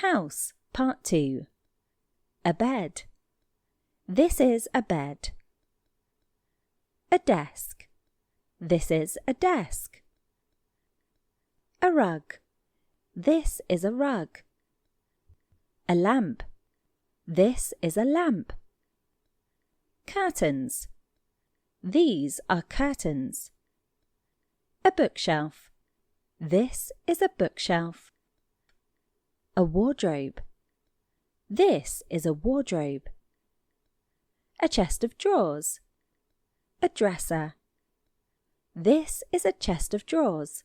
House, Part 2. A bed. This is a bed. A desk. This is a desk. A rug. This is a rug. A lamp. This is a lamp. Curtains. These are curtains. A bookshelf. This is a bookshelf. A wardrobe. This is a wardrobe. A chest of drawers. A dresser. This is a chest of drawers.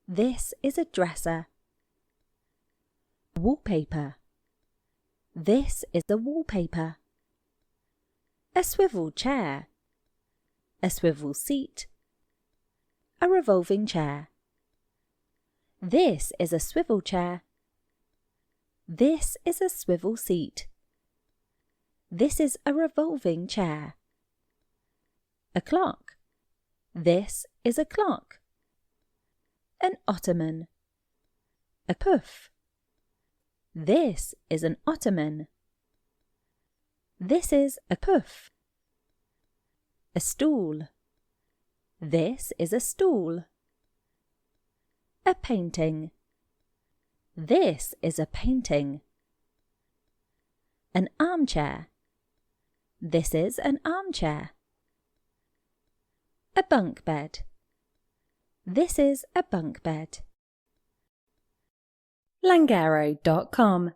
This is a dresser. Wallpaper. This is a wallpaper. A swivel chair. A swivel seat. A revolving chair. This is a swivel chair. This is a swivel seat. This is a revolving chair. A clock. This is a clock. An ottoman. A puff. This is an ottoman. This is a puff. A stool. This is a stool. A painting. This is a painting. An armchair. This is an armchair. A bunk bed. This is a bunk bed. Langaro.com